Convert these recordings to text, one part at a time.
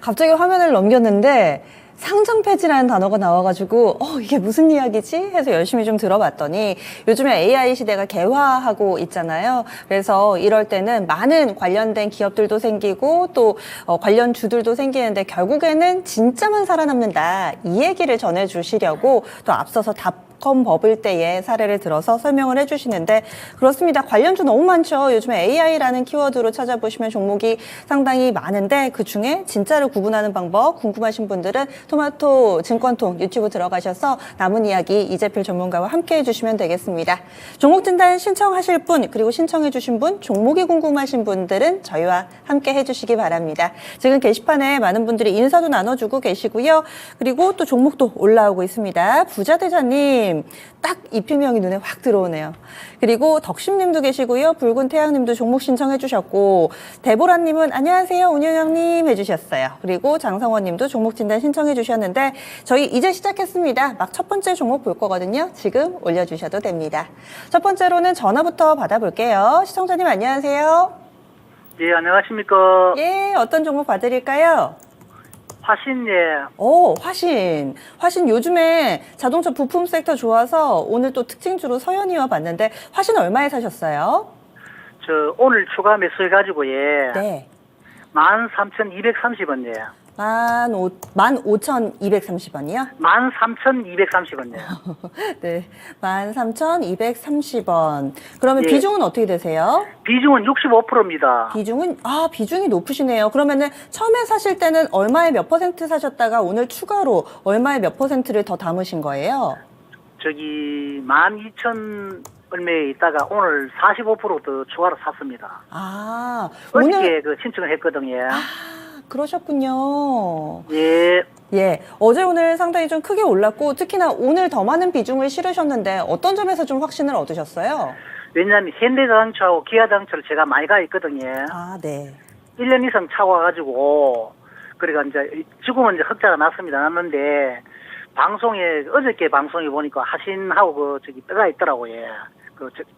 갑자기 화면을 넘겼는데 상장 폐지라는 단어가 나와가지고 이게 무슨 이야기지? 해서 열심히 좀 들어봤더니 요즘에 AI 시대가 개화하고 있잖아요. 그래서 이럴 때는 많은 관련된 기업들도 생기고 또 관련 주들도 생기는데 결국에는 진짜만 살아남는다. 이 얘기를 전해주시려고 또 앞서서 닷컴 버블 때의 사례를 들어서 설명을 해주시는데 그렇습니다. 관련주 너무 많죠. 요즘에 AI라는 키워드로 찾아보시면 종목이 상당히 많은데 그중에 진짜를 구분하는 방법 궁금하신 분들은 토마토 증권통 유튜브 들어가셔서 남은 이야기 이재필 전문가와 함께 해주시면 되겠습니다. 종목 진단 신청하실 분 그리고 신청해주신 분 종목이 궁금하신 분들은 저희와 함께 해주시기 바랍니다. 지금 게시판에 많은 분들이 인사도 나눠주고 계시고요. 그리고 또 종목도 올라오고 있습니다. 부자대자님 딱 입히명이 눈에 확 들어오네요. 그리고 덕심님도 계시고요. 붉은 태양님도 종목 신청해주셨고 데보라님은 안녕하세요 운영형님 해주셨어요. 그리고 장성원님도 종목 진단 신청해주셨는데 저희 이제 시작했습니다. 막 첫 번째 종목 볼 거거든요. 지금 올려주셔도 됩니다. 첫 번째로는 전화부터 받아볼게요. 시청자님 안녕하세요. 예, 안녕하십니까. 예, 어떤 종목 봐드릴까요? 화신, 예. 화신. 화신 요즘에 자동차 부품 섹터 좋아서 오늘 또 특징주로 서현이와 봤는데 화신 얼마에 사셨어요? 오늘 추가 매수해가지고, 예. 네. 13,230원, 예. 15,230원이요? 13,230원, 예. 네. 13,230원. 그러면 예. 비중은 어떻게 되세요? 비중은 65%입니다. 비중이 높으시네요. 그러면은 처음에 사실 때는 얼마에 몇 퍼센트 사셨다가 오늘 추가로 얼마에 몇 퍼센트를 더 담으신 거예요? 12,000 얼마에 있다가 오늘 45% 더 추가로 샀습니다. 오늘. 어저께 신청을 했거든요. 그러셨군요. 예. 예. 어제 오늘 상당히 좀 크게 올랐고 특히나 오늘 더 많은 비중을 실으셨는데 어떤 점에서 좀 확신을 얻으셨어요? 왜냐하면 현대자동차하고 기아자동차를 제가 많이 가 있거든요. 네. 1년 이상 차고 와가지고, 그러니까 이제, 지금은 이제 흑자가 났는데, 어저께 방송에 보니까 하신하고 떠가 있더라고요.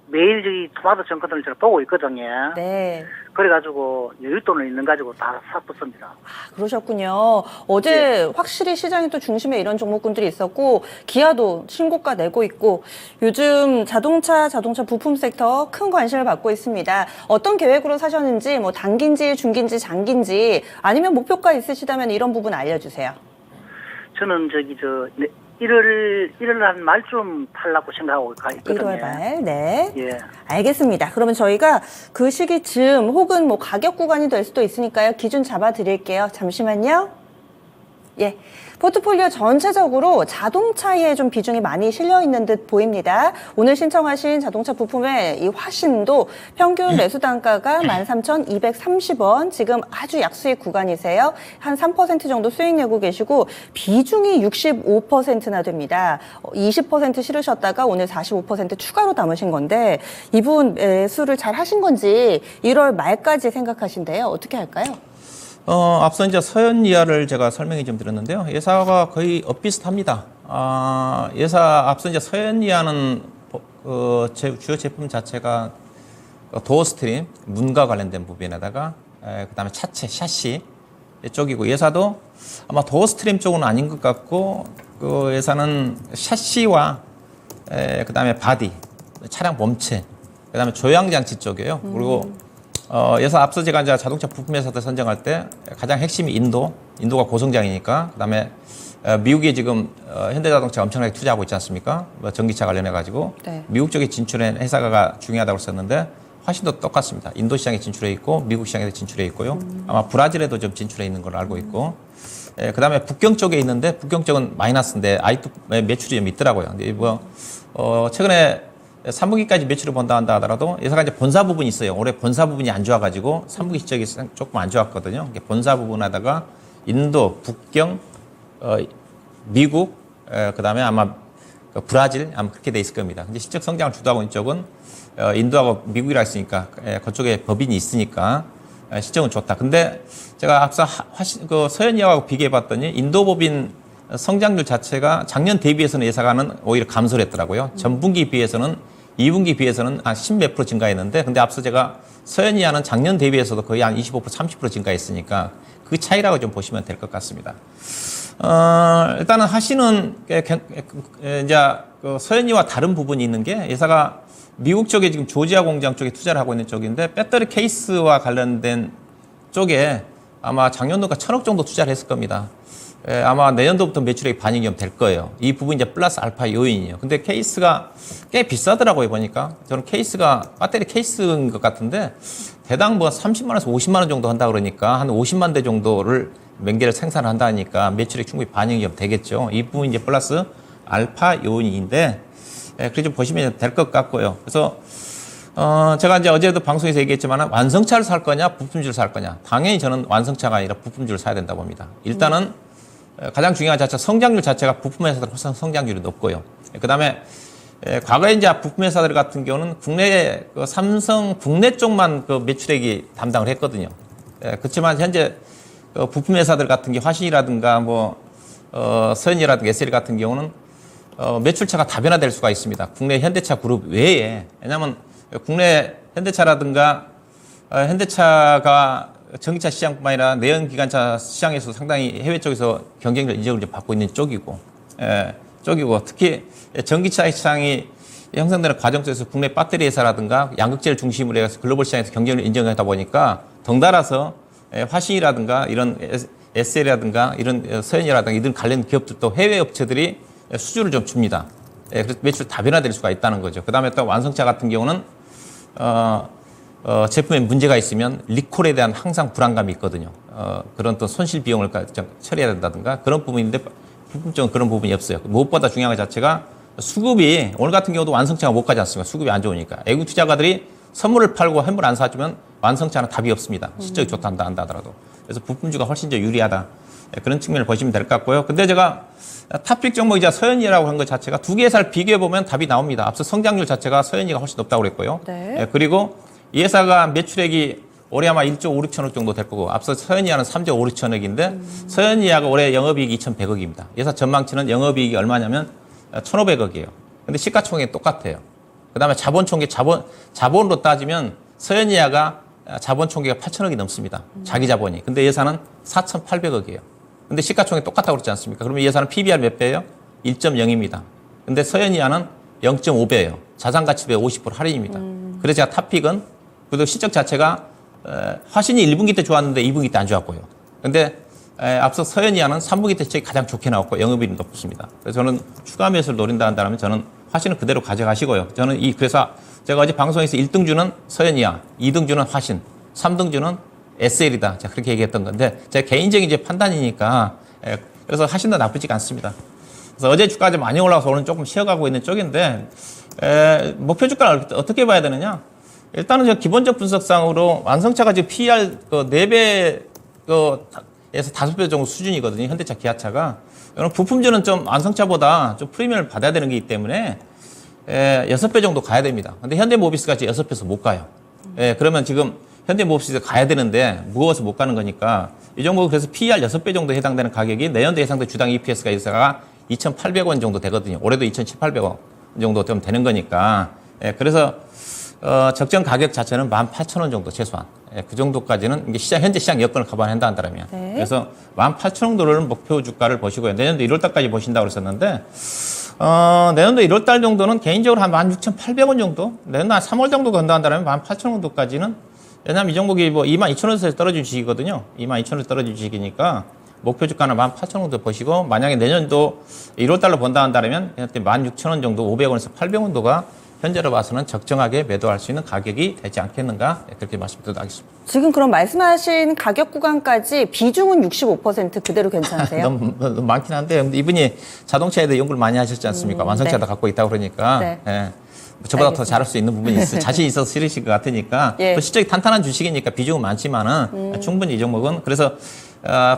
매일 토마토 증권을 제가 보고 있거든요. 네. 그래가지고, 여윳돈을 있는 가지고 다 샀었습니다. 그러셨군요. 어제 확실히 시장이 또 중심에 이런 종목군들이 있었고, 기아도 신고가 내고 있고, 요즘 자동차 부품 섹터 큰 관심을 받고 있습니다. 어떤 계획으로 사셨는지, 뭐 단기인지, 중기인지, 장기인지, 아니면 목표가 있으시다면 이런 부분 알려주세요. 저는 1월 한 말쯤 팔라고 생각하고 있거든요. 1월 말, 네. 예. 알겠습니다. 그러면 저희가 그 시기쯤 혹은 뭐 가격 구간이 될 수도 있으니까요. 기준 잡아 드릴게요. 잠시만요. 예. 포트폴리오 전체적으로 자동차에 좀 비중이 많이 실려 있는 듯 보입니다. 오늘 신청하신 자동차 부품의 이 화신도 평균 매수 단가가 13,230원. 지금 아주 약수익 구간이세요. 한 3% 정도 수익 내고 계시고 비중이 65%나 됩니다. 20% 실으셨다가 오늘 45% 추가로 담으신 건데 이분 매수를 잘 하신 건지 1월 말까지 생각하신대요. 어떻게 할까요? 앞서 이제 서현이하를 제가 설명해 좀 드렸는데요. 예사가 거의 엇비슷합니다. 앞서 이제 서현이하는 주요 제품 자체가 도어 스트림, 문과 관련된 부분에다가 그다음에 차체, 샤시 쪽이고 예사도 아마 도어 스트림 쪽은 아닌 것 같고 그 예사는 샤시와 그다음에 바디, 차량 몸체, 그다음에 조향 장치 쪽이에요. 그리고 예사 앞서 제가 이제 자동차 부품 회사들 선정할 때 가장 핵심이 인도가 고성장이니까 그다음에 미국이 지금 현대자동차 엄청나게 투자하고 있지 않습니까? 뭐 전기차 관련해 가지고 네. 미국 쪽에 진출한 회사가 중요하다고 썼는데 훨씬도 똑같습니다. 인도 시장에 진출해 있고 미국 시장에 진출해 있고요. 아마 브라질에도 좀 진출해 있는 걸로 알고 있고 그다음에 북경 쪽에 있는데 북경 쪽은 마이너스인데 아직도 매출이 좀 있더라고요. 근데 뭐 최근에 3분기까지 매출을 본다 한다 하더라도 예사가 이제 본사 부분이 있어요. 올해 본사 부분이 안 좋아가지고 3분기 실적이 조금 안 좋았거든요. 본사 부분에다가 인도, 북경, 미국, 그 다음에 아마 브라질 아마 그렇게 돼 있을 겁니다. 근데 실적 성장을 주도하고 있는 쪽은 인도하고 미국이라 했으니까 그쪽에 법인이 있으니까 실적은 좋다. 근데 제가 앞서 서현이하고 비교해 봤더니 인도 법인 성장률 자체가 작년 대비해서는 예상하는 오히려 감소를 했더라고요. 전분기 비해서는 2분기 비해서는 한 10몇 % 증가했는데 근데 앞서 제가 서현이하는 작년 대비해서도 거의 한 25% 30% 증가했으니까 그 차이라고 좀 보시면 될 것 같습니다. 일단은 화신은 이제 그 서현이와 다른 부분이 있는 게 회사가 미국 쪽에 지금 조지아 공장 쪽에 투자를 하고 있는 쪽인데 배터리 케이스와 관련된 쪽에 아마 작년도가 1,000억 정도 투자를 했을 겁니다. 아마 내년도부터 매출액이 반영이 좀 될 거예요. 이 부분이 이제 플러스 알파 요인이에요. 근데 케이스가 꽤 비싸더라고요, 보니까. 저는 케이스가 배터리 케이스인 것 같은데 대당 뭐 30만 원에서 50만 원 정도 한다 그러니까 한 50만 대 정도를 몇 개를 생산을 한다니까 매출액 충분히 반영이 좀 되겠죠. 이 부분이 이제 플러스 알파 요인인데 그렇게 좀 보시면 될 것 같고요. 그래서 제가 이제 어제도 방송에서 얘기했지만 완성차를 살 거냐, 부품주를 살 거냐. 당연히 저는 완성차가 아니라 부품주를 사야 된다 봅니다. 일단은 가장 중요한 자체 성장률 자체가 부품 회사들 훨씬 성장률이 높고요. 그다음에 과거에 이제 부품 회사들 같은 경우는 국내 그 삼성 국내 쪽만 그 매출액이 담당을 했거든요. 그렇지만 현재 그 부품 회사들 같은 게 화신이라든가 뭐 서현이라든가 SL 같은 경우는 매출차가 다변화될 수가 있습니다. 국내 현대차 그룹 외에. 왜냐하면 국내 현대차라든가 현대차가 전기차 시장뿐만 아니라 내연기관차 시장에서 상당히 해외 쪽에서 경쟁력 인정을 이제 받고 있는 쪽이고, 특히 전기차 시장이 형성되는 과정 속에서 국내 배터리 회사라든가 양극재를 중심으로 해서 글로벌 시장에서 경쟁력을 인정하다 보니까 덩달아서 화신이라든가 이런 SL이라든가 이런 서현이라든가 이런 관련 기업들도 해외 업체들이 수주를 좀 줍니다. 그래서 매출 다변화될 수가 있다는 거죠. 그 다음에 또 완성차 같은 경우는 제품에 문제가 있으면 리콜에 대한 항상 불안감이 있거든요. 그런 또 손실 비용을 처리해야 된다든가 그런 부분인데 부품적인 그런 부분이 없어요. 무엇보다 중요한 것 자체가 수급이 오늘 같은 경우도 완성차가 못 가지 않습니까? 수급이 안 좋으니까. 외국 투자가들이 선물을 팔고 햄물 안 사주면 완성차는 답이 없습니다. 실적이 좋다 한다 하더라도. 그래서 부품주가 훨씬 더 유리하다. 그런 측면을 보시면 될 것 같고요. 근데 제가 탑픽 종목이자 서현이라고 한 것 자체가 두 개 회사를 비교해보면 답이 나옵니다. 앞서 성장률 자체가 서현이가 훨씬 높다고 그랬고요. 네. 그리고 이 회사가 매출액이 올해 아마 1조 5, 6천억 정도 될 거고 앞서 서현이하는 3조 5, 6천억인데 서현이하고 올해 영업이익이 2,100억입니다. 이 회사 전망치는 영업이익이 얼마냐면 1,500억이에요. 근데 시가총액이 똑같아요. 그 다음에 자본총계, 자본으로 따지면 서현이하가 자본 총계가 8천억이 넘습니다. 자기 자본이. 근데 예산은 4,800억이에요. 근데 시가총액 똑같다고 그러지 않습니까? 그러면 예산은 PBR 몇 배예요? 1.0입니다. 근데 서현이하는 0.5배예요. 자산가치배 50% 할인입니다. 그래서 제가 탑픽은 그래도 실적 자체가 화신이 1분기 때 좋았는데 2분기 때 안 좋았고요. 근데 앞서 서현이하는 3분기 때 실적이 가장 좋게 나왔고 영업이익이 높습니다. 그래서 저는 추가 매수를 노린다 한다면 저는 화신은 그대로 가져가시고요. 저는 그래서 제가 어제 방송에서 1등주는 서현이야, 2등주는 화신, 3등주는 SL이다. 제가 그렇게 얘기했던 건데, 제 개인적인 이제 판단이니까, 그래서 화신도 나쁘지가 않습니다. 그래서 어제 주가가 좀 많이 올라와서 오늘 조금 쉬어가고 있는 쪽인데, 목표 주가를 어떻게 봐야 되느냐? 일단은 저 기본적 분석상으로 완성차가 지금 PER 4배, 에서 5배 정도 수준이거든요. 현대차, 기아차가. 부품주는 좀 완성차보다 좀 프리미엄을 받아야 되는 거기 때문에, 6배 정도 가야 됩니다. 근데 현대모비스가 지금 6배에서 못 가요. 그러면 지금 현대모비스에 가야 되는데 무거워서 못 가는 거니까 이 정도 그래서 PER 6배 정도 해당되는 가격이 내년도 예상된 주당 EPS가 2,800원 정도 되거든요. 올해도 2,700원 정도 좀 되는 거니까. 그래서 적정 가격 자체는 18,000원 정도 최소한. 그 정도까지는 이게 현재 시장 여건을 감안한다 한다면. 네. 그래서 18,000원 정도를 목표 주가를 보시고요. 내년도 1월달까지 보신다고 그랬었는데 내년도 1월달 정도는 개인적으로 한 16,800원 정도? 내년도 한 3월 정도 건다 한다면 18,000원 정도까지는 왜냐하면 이 종목이 뭐 22,000원에서 떨어진 주식이거든요. 22,000원에서 떨어진 주식이니까 목표 주가는 18,000원 정도 보시고 만약에 내년도 1월달로 본다 한다면 16,000원 정도 500원에서 800원 정도가 현재로 봐서는 적정하게 매도할 수 있는 가격이 되지 않겠는가 그렇게 말씀드리도록 하겠습니다. 지금 그럼 말씀하신 가격 구간까지 비중은 65% 그대로 괜찮으세요? 너무 많긴 한데 이분이 자동차에 대해 연구를 많이 하셨지 않습니까? 완성차도 네. 갖고 있다고 그러니까 네. 저보다 알겠습니다. 더 잘할 수 있는 부분이 있어요. 자신 있어서 싫으실 것 같으니까 예. 또 실적이 탄탄한 주식이니까 비중은 많지만은 충분히 이 종목은 그래서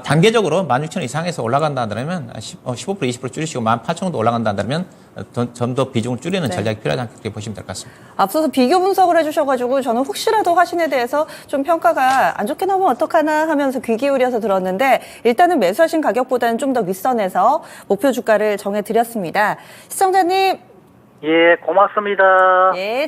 단계적으로 16,000원 이상에서 올라간다 한다면 15% 20% 줄이시고 18,000원도 올라간다 한다면 좀 더 비중을 줄이는 네. 전략이 필요하지 않게 그렇게 보시면 될 것 같습니다. 앞서서 비교 분석을 해주셔가지고 저는 혹시라도 화신에 대해서 좀 평가가 안 좋게 나오면 어떡하나 하면서 귀 기울여서 들었는데 일단은 매수하신 가격보다는 좀 더 윗선에서 목표 주가를 정해드렸습니다. 시청자님, 예, 고맙습니다.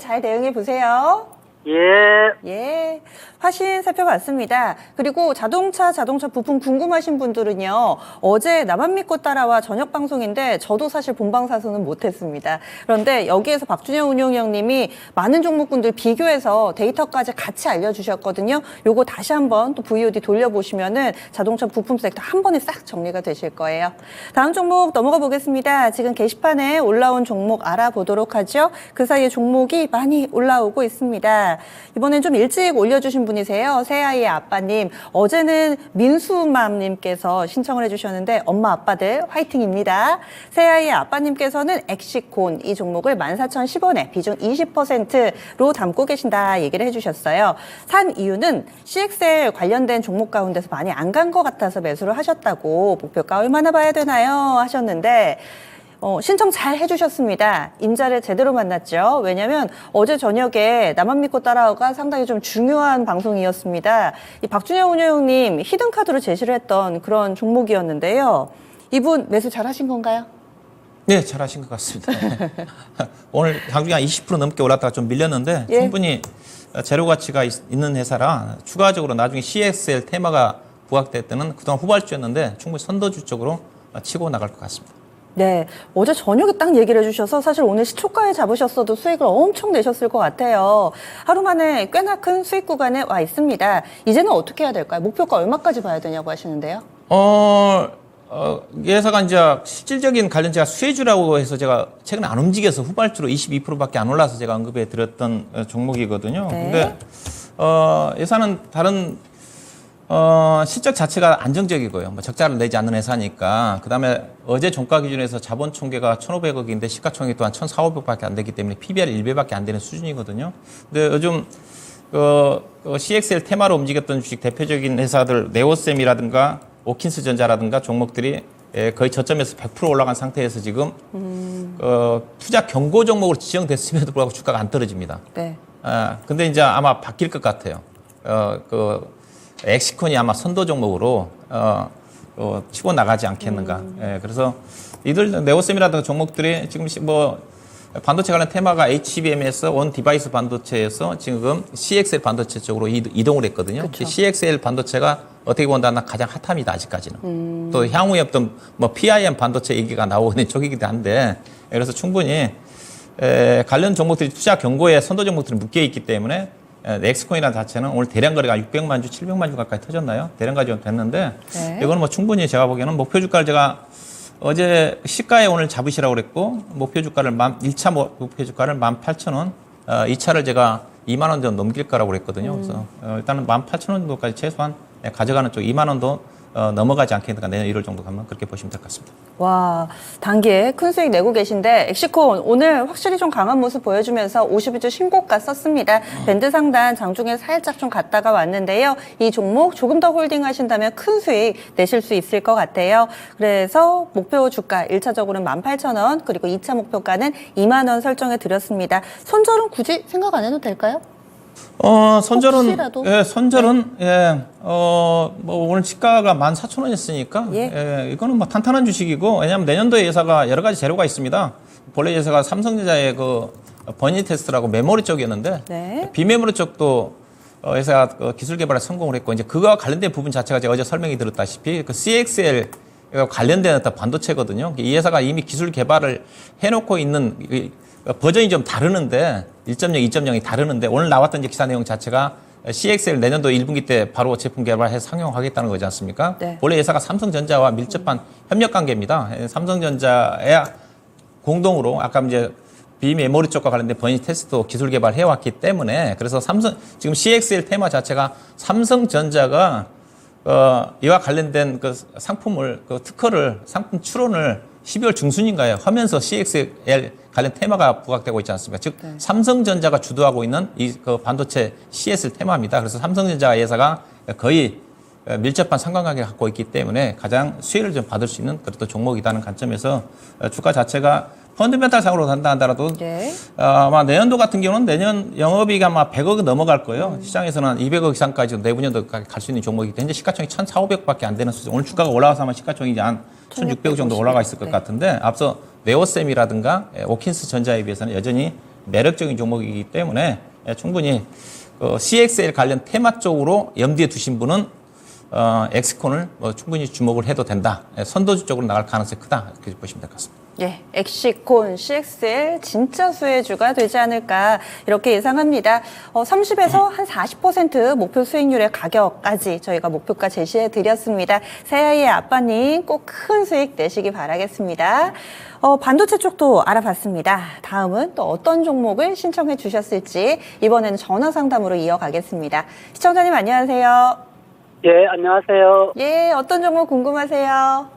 잘 대응해 보세요. 예, 화신 살펴봤습니다. 그리고 자동차 부품 궁금하신 분들은요, 어제 나만 믿고 따라와 저녁 방송인데 저도 사실 본방사수는 못했습니다. 그런데 여기에서 박준영 운용형님이 많은 종목군들 비교해서 데이터까지 같이 알려주셨거든요. 요거 다시 한번 또 VOD 돌려보시면은 자동차 부품 섹터 한 번에 싹 정리가 되실 거예요. 다음 종목 넘어가 보겠습니다. 지금 게시판에 올라온 종목 알아보도록 하죠. 그 사이에 종목이 많이 올라오고 있습니다. 이번엔 좀 일찍 올려주신 분이세요. 새아이의 아빠님. 어제는 민수맘님께서 신청을 해주셨는데 엄마 아빠들 화이팅입니다. 새아이의 아빠님께서는 엑시콘 이 종목을 14,010원에 비중 20%로 담고 계신다 얘기를 해주셨어요. 산 이유는 CXL 관련된 종목 가운데서 많이 안 간 것 같아서 매수를 하셨다고 목표가 얼마나 봐야 되나요? 하셨는데 신청 잘 해주셨습니다. 임자를 제대로 만났죠. 왜냐하면 어제 저녁에 나만 믿고 따라오가 상당히 좀 중요한 방송이었습니다. 이 박준영 운영님 히든카드로 제시를 했던 그런 종목이었는데요. 이분 매수 잘 하신 건가요? 네, 잘하신 것 같습니다. 오늘 장중에 한 20% 넘게 올랐다가 좀 밀렸는데 예. 충분히 재료 가치가 있는 회사라 추가적으로 나중에 CXL 테마가 부각될 때는 그동안 후발주였는데 충분히 선도주 쪽으로 치고 나갈 것 같습니다. 네, 어제 저녁에 딱 얘기를 해주셔서 사실 오늘 시초가에 잡으셨어도 수익을 엄청 내셨을 것 같아요. 하루 만에 꽤나 큰 수익 구간에 와 있습니다. 이제는 어떻게 해야 될까요? 목표가 얼마까지 봐야 되냐고 하시는데요. 이 회사가 이제 실질적인 관련 제가 수혜주라고 해서 제가 최근에 안 움직여서 후발주로 22%밖에 안 올라서 제가 언급해 드렸던 종목이거든요. 네. 근데 회사는 다른 실적 자체가 안정적이고요. 뭐 적자를 내지 않는 회사니까. 그다음에 어제 종가 기준에서 자본 총계가 1,500억인데 시가총액 또한 1,400억밖에 안 되기 때문에 PBR 1배밖에 안 되는 수준이거든요. 근데 요즘 CXL 테마로 움직였던 주식 대표적인 회사들 네오셈이라든가 오킨스 전자라든가 종목들이 거의 저점에서 100% 올라간 상태에서 지금 투자 경고 종목으로 지정됐음에도 불구하고 주가가 안 떨어집니다. 네. 근데 이제 아마 바뀔 것 같아요. 엑시콘이 아마 선도 종목으로 치고 나가지 않겠는가. 그래서 이들 네오셈이라든가 종목들이 지금 뭐 반도체 관련 테마가 HBM에서 온 디바이스 반도체에서 지금 CXL 반도체 쪽으로 이동을 했거든요. 그쵸. CXL 반도체가 어떻게 본다면 가장 핫합니다, 아직까지는. 또 향후에 어떤 뭐 PIM 반도체 얘기가 나오고 있는 쪽이기도 한데, 그래서 충분히 관련 종목들이 투자 경고에 선도 종목들이 묶여 있기 때문에 엑스코인이라는 자체는 오늘 대량 거래가 600만 주, 700만 주 가까이 터졌나요? 대량 거래가 좀 됐는데, 네. 이거는 뭐 충분히 제가 보기에는 목표 주가를 제가 어제 시가에 오늘 잡으시라고 그랬고, 목표 주가를 1차 목표 주가를 18,000원, 2차를 제가 2만 원 정도 넘길 거라고 그랬거든요. 그래서 일단은 18,000원 정도까지 최소한 가져가는 쪽 2만 원도 넘어가지 않겠는가, 내년 1월 정도 가면 그렇게 보시면 될 것 같습니다. 와, 단기에 큰 수익 내고 계신데 엑시콘 오늘 확실히 좀 강한 모습 보여주면서 50일주 신고가 썼습니다. 밴드 상단 장중에 살짝 좀 갔다가 왔는데요. 이 종목 조금 더 홀딩 하신다면 큰 수익 내실 수 있을 것 같아요. 그래서 목표 주가 1차적으로는 18,000원, 그리고 2차 목표가는 2만 원 설정해 드렸습니다. 손절은 굳이 생각 안 해도 될까요? 선절은, 혹시라도? 예, 선절은, 예, 뭐, 오늘 시가가 14,000원이었으니까, 예. 예, 이거는 뭐 탄탄한 주식이고, 왜냐하면 내년도에 회사가 여러 가지 재료가 있습니다. 본래 회사가 삼성전자의 버니 테스트라고 메모리 쪽이었는데, 네. 비메모리 쪽도 회사가 기술 개발에 성공을 했고, 이제 그거와 관련된 부분 자체가 제가 어제 설명이 드렸다시피, CXL 관련된 어떤 반도체거든요. 이 회사가 이미 기술 개발을 해놓고 있는 버전이 좀 다르는데 1.0, 2.0이 다르는데 오늘 나왔던 기사 내용 자체가 CXL 내년도 1분기 때 바로 제품 개발해서 상용하겠다는 거지 않습니까? 네. 원래 회사가 삼성전자와 밀접한 협력 관계입니다. 삼성전자의 공동으로 아까 이제 비메모리 쪽과 관련된 버니 테스트 기술 개발해 왔기 때문에 그래서 지금 CXL 테마 자체가 삼성전자가 이와 관련된 그 상품을 특허를 상품 출원을 12월 중순인가요? 하면서 CXL 관련 테마가 부각되고 있지 않습니까? 즉 삼성전자가 주도하고 있는 이 반도체 CSL 테마입니다. 그래서 삼성전자 회사가 거의 밀접한 상관관계를 갖고 있기 때문에 가장 수혜를 좀 받을 수 있는 그런 종목이라는 관점에서 주가 자체가 펀드멘탈 상으로 간다 하더라도 네. 아마 내년도 같은 경우는 내년 영업이익이 아마 100억은 넘어갈 거예요. 시장에서는 200억 이상까지 내분년도까지 갈 수 있는 종목이기 때문에 현재 시가총이 1,400억밖에 안 되는 수준. 오늘 주가가 올라가서 아마 시가총이 한 1,600억 정도 올라가 있을 것 네. 같은데 앞서 네오셈이라든가 오킨스 전자에 비해서는 여전히 매력적인 종목이기 때문에 충분히 CXL 관련 테마 쪽으로 염두에 두신 분은 엑스콘을 충분히 주목을 해도 된다. 선도주 쪽으로 나갈 가능성이 크다. 이렇게 보시면 될 것 같습니다. 예, 엑시콘, CXL 진짜 수혜주가 되지 않을까 이렇게 예상합니다. 30에서 한 40% 목표 수익률의 가격까지 저희가 목표가 제시해 드렸습니다. 새아이의 아빠님 꼭 큰 수익 내시기 바라겠습니다. 반도체 쪽도 알아봤습니다. 다음은 또 어떤 종목을 신청해 주셨을지 이번에는 전화 상담으로 이어가겠습니다. 시청자님 안녕하세요. 예, 안녕하세요. 예, 어떤 종목 궁금하세요?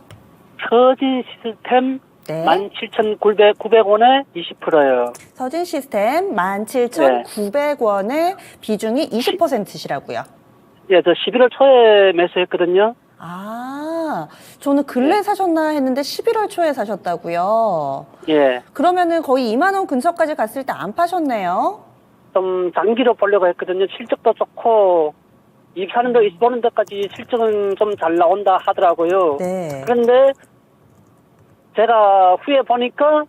서진 시스템 네. 17,900원에 20%요. 서진 시스템 17,900원의 비중이 20%시라고요. 예, 저 11월 초에 매수했거든요. 아, 저는 근래 사셨나 했는데 11월 초에 사셨다고요. 예, 그러면은 거의 2만 원 근처까지 갔을 때 안 파셨네요. 좀 장기로 보려고 했거든요. 실적도 좋고, 입사하는 데, 보는 데까지 실적은 좀 잘 나온다 하더라고요. 네. 그런데 제가 후에 보니까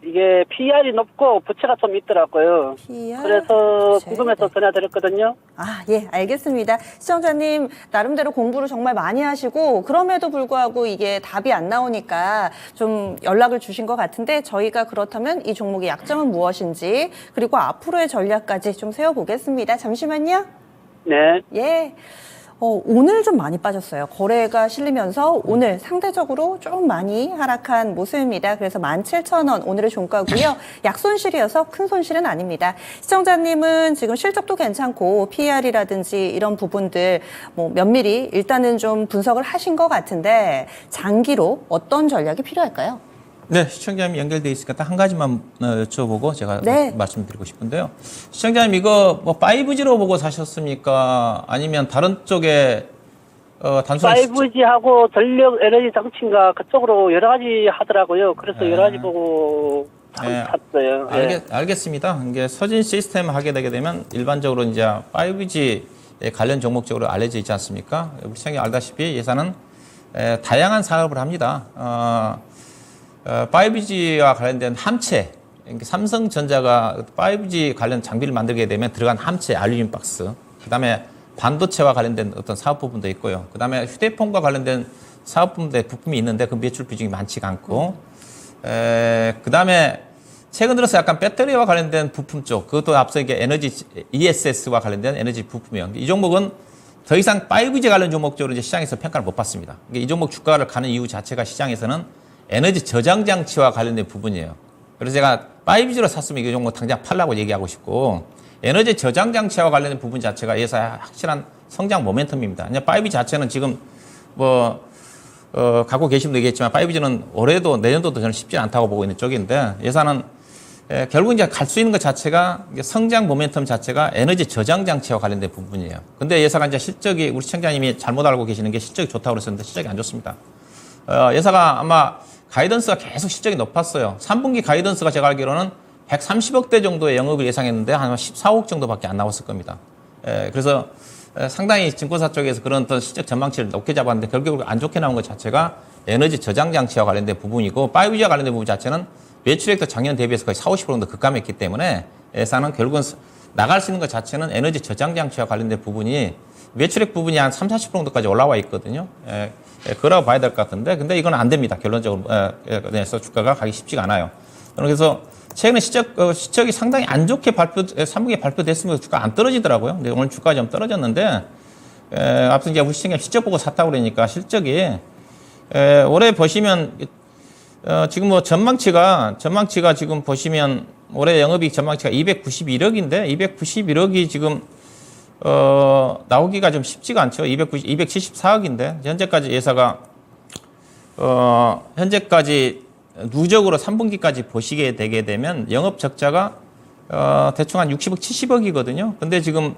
이게 PR이 높고 부채가 좀 있더라고요. PR, 그래서 부채, 궁금해서 네. 전화드렸거든요. 아, 예, 알겠습니다. 시청자님, 나름대로 공부를 정말 많이 하시고, 그럼에도 불구하고 이게 답이 안 나오니까 좀 연락을 주신 것 같은데, 저희가 그렇다면 이 종목의 약점은 무엇인지, 그리고 앞으로의 전략까지 좀 세워보겠습니다. 잠시만요. 네. 예. 오늘 좀 많이 빠졌어요. 거래가 실리면서 오늘 상대적으로 좀 많이 하락한 모습입니다. 그래서 17,000원 오늘의 종가고요. 약손실이어서 큰 손실은 아닙니다. 시청자님은 지금 실적도 괜찮고 PER이라든지 이런 부분들 뭐 면밀히 일단은 좀 분석을 하신 것 같은데 장기로 어떤 전략이 필요할까요? 네, 시청자님 연결돼 있으니까 딱 한 가지만 여쭤보고 제가 네. 말씀드리고 싶은데요. 시청자님 이거 뭐 5G로 보고 사셨습니까? 아니면 다른 쪽에 단순한 5G하고 전력 에너지 장치인가 그쪽으로 여러 가지 하더라고요. 그래서 네. 여러 가지 보고 네. 샀어요. 예. 알겠습니다. 이게 서진 시스템 하게 되게 되면 일반적으로 이제 5G 관련 종목적으로 알려져 있지 않습니까? 우리 시청자 알다시피 예산은 다양한 사업을 합니다. 5G와 관련된 함체, 그러니까 삼성전자가 5G 관련 장비를 만들게 되면 들어간 함체, 알루미늄 박스, 그 다음에 반도체와 관련된 어떤 사업 부분도 있고요. 그 다음에 휴대폰과 관련된 사업 부분에 부품이 있는데 그 매출 비중이 많지가 않고, 그 다음에 최근 들어서 약간 배터리와 관련된 부품 쪽, 그것도 앞서 이게 에너지, ESS와 관련된 에너지 부품이요. 이 종목은 더 이상 5G 관련 종목 쪽으로 이제 시장에서 평가를 못 받습니다. 이 종목 주가를 가는 이유 자체가 시장에서는 에너지 저장 장치와 관련된 부분이에요. 그래서 제가 5G로 샀으면 이 종목 당장 팔라고 얘기하고 싶고, 에너지 저장 장치와 관련된 부분 자체가 예사의 확실한 성장 모멘텀입니다. 5G 자체는 지금 갖고 계신 분도 얘기했지만 5G는 올해도 내년도도 저는 쉽지 않다고 보고 있는 쪽인데, 예산은 결국 이제 갈 수 있는 것 자체가 성장 모멘텀 자체가 에너지 저장 장치와 관련된 부분이에요. 근데 예사가 이제 실적이 우리 시청자님이 잘못 알고 계시는 게 실적이 좋다고 그랬었는데 실적이 안 좋습니다. 예사가 아마 가이던스가 계속 실적이 높았어요. 3분기 가이던스가 제가 알기로는 130억대 정도의 영업을 예상했는데 한 14억 정도밖에 안 나왔을 겁니다. 그래서 상당히 증권사 쪽에서 그런 어떤 실적 전망치를 높게 잡았는데 결국은 안 좋게 나온 것 자체가 에너지 저장 장치와 관련된 부분이고 5G와 관련된 부분 자체는 매출액도 작년 대비해서 거의 40, 50% 정도 급감했기 때문에 예산은 결국은 나갈 수 있는 것 자체는 에너지 저장 장치와 관련된 부분이 매출액 부분이 한 30, 40% 정도까지 올라와 있거든요. 그거라고 봐야 될 것 같은데, 근데 이건 안 됩니다. 결론적으로. 그래서 주가가 가기 쉽지가 않아요. 그래서 최근에 실적이 상당히 안 좋게 3분기에 발표됐으면 주가 안 떨어지더라고요. 근데 오늘 주가가 좀 떨어졌는데, 앞서 이제 우리 시청자 실적 보고 샀다고 그러니까 실적이, 올해 보시면, 지금 뭐 전망치가 지금 보시면 올해 영업이익 전망치가 291억인데, 291억이 지금 나오기가 좀 쉽지가 않죠. 274억인데, 현재까지 예사가, 현재까지 누적으로 3분기까지 보시게 되게 되면 영업 적자가, 대충 한 60억, 70억이거든요. 근데 지금,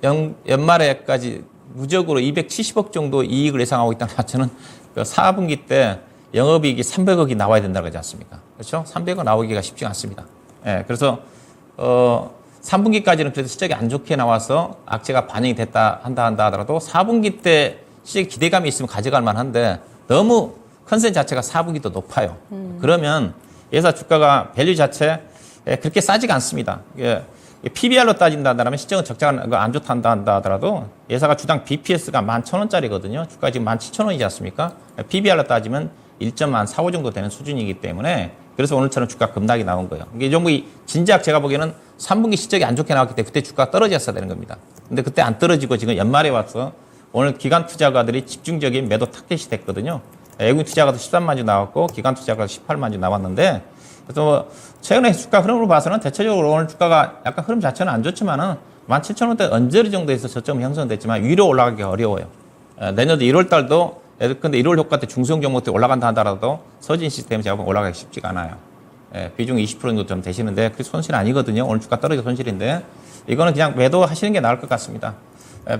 연말에까지 누적으로 270억 정도 이익을 예상하고 있다는 자체는 그 4분기 때 영업이익이 300억이 나와야 된다고 하지 않습니까? 그렇죠? 300억 나오기가 쉽지 않습니다. 그래서, 3분기까지는 그래도 실적이 안 좋게 나와서 악재가 반영이 됐다 한다 하더라도 4분기 때 실적 기대감이 있으면 가져갈 만한데 너무 컨센 자체가 4분기도 높아요. 그러면 예사 주가가 밸류 자체 그렇게 싸지가 않습니다. PBR로 따진다 한다면 시장은 적자가 안 좋다 한다 하더라도 예사가 주당 BPS가 11,000원짜리거든요. 주가 지금 17,000원이지 않습니까? PBR로 따지면 1.45 정도 되는 수준이기 때문에 그래서 오늘처럼 주가 급락이 나온 거예요. 이 종목이 진작 제가 보기에는 3분기 실적이 안 좋게 나왔기 때문에 그때 주가가 떨어졌어야 되는 겁니다. 근데 그때 안 떨어지고 지금 연말에 와서 오늘 기관 투자가들이 집중적인 매도 타겟이 됐거든요. 외국인 투자가도 13만 주 나왔고 기관 투자가도 18만 주 나왔는데 그래서 뭐 최근에 주가 흐름으로 봐서는 대체적으로 오늘 주가가 약간 흐름 자체는 안 좋지만은 17,000원대 언저리 정도에서 저점이 형성됐지만 위로 올라가기 어려워요. 내년도 1월 달도 근데 1월 효과 때 중소형 종목들이 올라간다 하더라도 서진 시스템 제가 보면 올라가기 쉽지가 않아요. 비중 20% 정도 좀 되시는데 그 손실 아니거든요. 오늘 주가 떨어져 손실인데 이거는 그냥 매도하시는 게 나을 것 같습니다.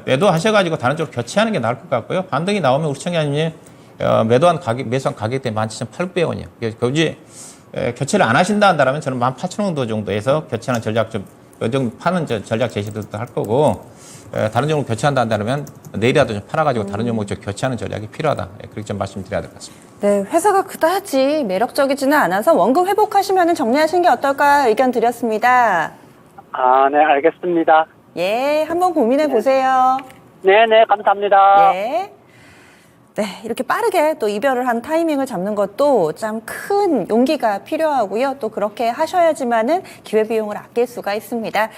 매도하셔가지고 다른 쪽으로 교체하는 게 나을 것 같고요. 반등이 나오면 우리 청약님 매도한 가격, 매수한 가격대 17,800원이요. 굳이 교체를 안 하신다 한다면 저는 18,000원 정도에서 교체하는 전략 좀, 요 정도 파는 전략 제시도 할 거고, 다른 종목 교체한다 한다면 내일이라도 좀 팔아가지고 다른 종목 좀 교체하는 전략이 필요하다. 그렇게 좀 말씀드려야 될 것 같습니다. 네, 회사가 그다지 매력적이지는 않아서 원금 회복하시면 정리하시는 게 어떨까 의견 드렸습니다. 아, 네, 알겠습니다. 예, 한번 고민해 보세요. 네네, 감사합니다. 예. 네, 이렇게 빠르게 또 이별을 한 타이밍을 잡는 것도 참 큰 용기가 필요하고요. 또 그렇게 하셔야지만은 기회비용을 아낄 수가 있습니다.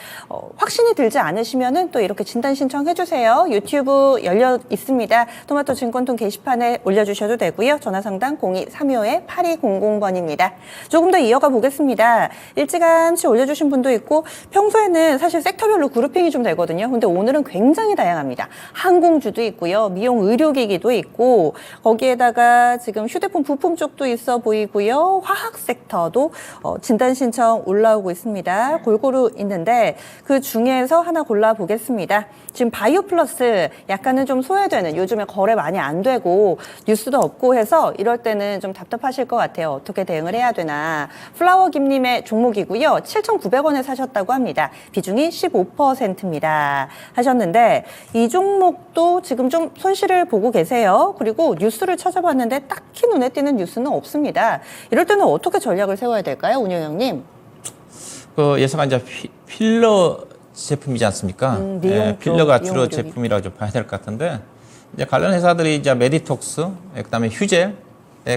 확신이 들지 않으시면은 또 이렇게 진단 신청해 주세요. 유튜브 열려 있습니다. 토마토 증권통 게시판에 올려주셔도 되고요. 전화상담 02-3200-8200번입니다. 조금 더 이어가 보겠습니다. 일찌감치 올려주신 분도 있고 평소에는 사실 섹터별로 그룹핑이 좀 되거든요. 근데 오늘은 굉장히 다양합니다. 항공주도 있고요. 미용 의료기기도 있고 거기에다가 지금 휴대폰 부품 쪽도 있어 보이고요. 화학 섹터도 진단 신청 올라오고 있습니다. 골고루 있는데 그 중에서 하나 골라보겠습니다. 지금 바이오 플러스 약간은 좀 소외되는 요즘에 거래 많이 안 되고 뉴스도 없고 해서 이럴 때는 좀 답답하실 것 같아요. 어떻게 대응을 해야 되나. 플라워 김님의 종목이고요. 7,900원에 사셨다고 합니다. 비중이 15%입니다. 하셨는데 이 종목도 지금 좀 손실을 보고 계세요. 그리고 뉴스를 찾아봤는데 딱히 눈에 띄는 뉴스는 없습니다. 이럴 때는 어떻게 전략을 세워야 될까요, 운영형님? 그 예사가 이제 필러 제품이지 않습니까? 미용 필러가 쪽, 주로 미용 제품이라고 좀 봐야 될 것 같은데 이제 관련 회사들이 이제 메디톡스, 그다음에 휴젤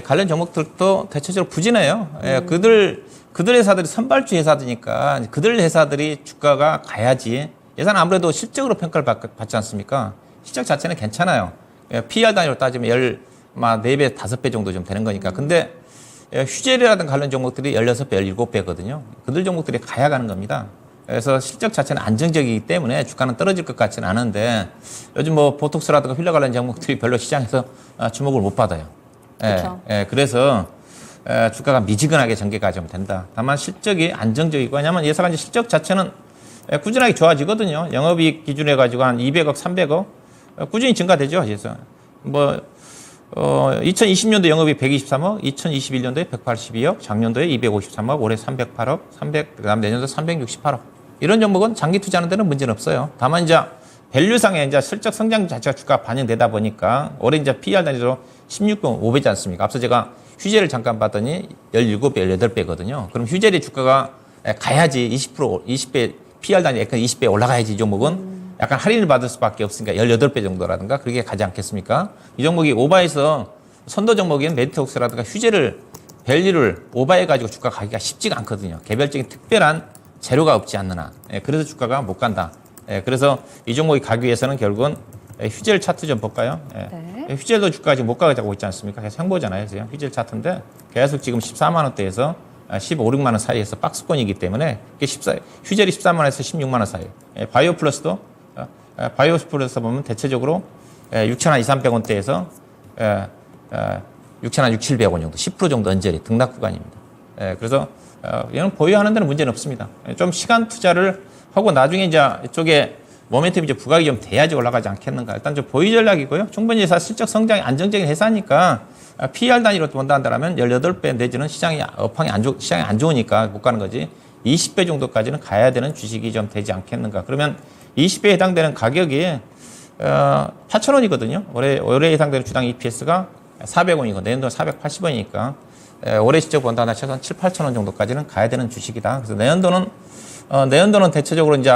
관련 종목들도 대체적으로 부진해요. 그들 회사들이 선발주 회사들이니까 그들 회사들이 주가가 가야지. 예산 아무래도 실적으로 평가를 받지 않습니까? 실적 자체는 괜찮아요. PR 단위로 따지면 4배, 5배 정도 좀 되는 거니까. 근데 휴젤이라든 관련 종목들이 16배, 17배거든요. 그들 종목들이 가야 가는 겁니다. 그래서 실적 자체는 안정적이기 때문에 주가는 떨어질 것 같지는 않은데 요즘 뭐 보톡스라든가 필러 관련 종목들이 별로 시장에서 주목을 못 받아요. 그렇죠. 그래서 주가가 미지근하게 전개가 좀 된다. 다만 실적이 안정적이고 왜냐하면 예사가 이제 실적 자체는 꾸준하게 좋아지거든요. 영업이익 기준으로 해가지고 한 200억, 300억 꾸준히 증가되죠. 그래서 뭐 2020년도 영업이익 123억, 2021년도에 182억, 작년도에 253억, 올해 308억, 그다음 내년도 368억. 이런 종목은 장기 투자하는 데는 문제는 없어요. 다만 이제 밸류상에 이제 실적 성장 자체가 주가 반영되다 보니까 올해 이제 PR 단위로 16.5배지 않습니까? 앞서 제가 휴젤을 잠깐 봤더니 17배, 18배거든요. 그럼 휴젤의 주가가 가야지 20배, PR 단위 약간 20배 올라가야지 이 종목은 약간 할인을 받을 수밖에 없으니까 18배 정도라든가 그렇게 가지 않겠습니까? 이 종목이 오바해서 선도 종목인 메디톡스라든가 휴젤을 밸류를 오바해가지고 주가 가기가 쉽지가 않거든요. 개별적인 특별한 재료가 없지 않느나. 그래서 주가가 못 간다. 그래서 이 종목이 가기 위해서는 결국은 휴젤 차트 좀 볼까요? 네. 휴젤도 주가가 지금 못 가고 있지 않습니까? 계속 행보잖아요. 그래서 휴젤 차트인데 계속 지금 14만 원대에서 15, 16만 원 사이에서 박스권이기 때문에 휴젤이 13만 원에서 16만 원 사이. 바이오 플러스도 바이오 플러스 보면 대체적으로 6,200원대에서 6,600원 정도, 10% 정도 언저리 등락 구간입니다. 그래서 얘는 보유하는 데는 문제는 없습니다. 좀 시간 투자를 하고 나중에 이제 이쪽에 모멘텀이 이제 부각이 좀 돼야지 올라가지 않겠는가. 일단 좀 보유 전략이고요. 충분히 회사 실적 성장이 안정적인 회사니까 PR 단위로 본다 한다면 18배 내지는 시장이 안 좋으니까 못 가는 거지. 20배 정도까지는 가야 되는 주식이 좀 되지 않겠는가. 그러면 20배에 해당되는 가격이 8,000원이거든요. 올해 해당되는 주당 EPS가 400원이고 내년도는 480원이니까 올해 실적 본다 하나 최소한 7, 8,000원 정도까지는 가야 되는 주식이다. 그래서 내년도는 내연도는 대체적으로 이제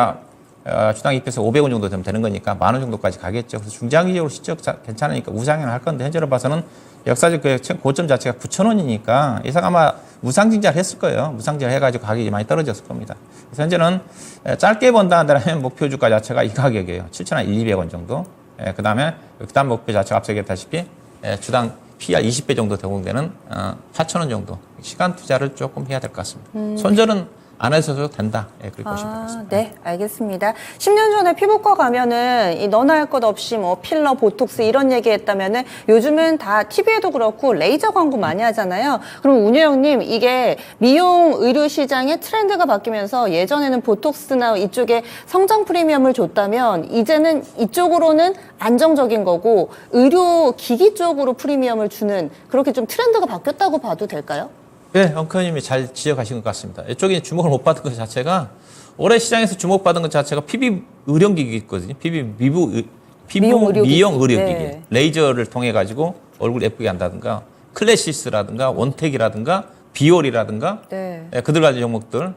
주당 EPS 500원 정도 되는 거니까 10,000원 정도까지 가겠죠. 그래서 중장기적으로 실적 괜찮으니까 우상향을 할 건데 현재로 봐서는 역사적 그 고점 자체가 9,000원이니까 이상 아마 무상증자를 했을 거예요. 무상증자를 해가지고 가격이 많이 떨어졌을 겁니다. 그래서 현재는 짧게 본다 한다면 목표 주가 자체가 이 가격이에요. 7,200원 정도. 그 다음에 그다음 목표 자체가 앞서 얘기했다시피 주당 PR 20배 정도 제공되는 8,000원 정도 시간 투자를 조금 해야 될 것 같습니다. 손절은 안 해서도 된다. 그렇게 보시면 되겠습니다. 네, 알겠습니다. 10년 전에 피부과 가면은 이 너나 할 것 없이 뭐 필러, 보톡스 이런 얘기 했다면은 요즘은 다 TV에도 그렇고 레이저 광고 많이 하잖아요. 그럼 운유영님, 이게 미용 의료 시장의 트렌드가 바뀌면서 예전에는 보톡스나 이쪽에 성장 프리미엄을 줬다면 이제는 이쪽으로는 안정적인 거고 의료 기기 쪽으로 프리미엄을 주는 그렇게 좀 트렌드가 바뀌었다고 봐도 될까요? 네, 엉커님이 잘 지적하신 것 같습니다. 이쪽에 주목을 못 받은 것 자체가 올해 시장에서 주목받은 것 자체가 PB 의료기기 있거든요. PB 미용 의료기기. 미용 의료기기. 네. 레이저를 레이저를 통해 가지고 얼굴 예쁘게 한다든가 클래시스라든가 원텍이라든가 비올이라든가 네. 그들 가지 종목들.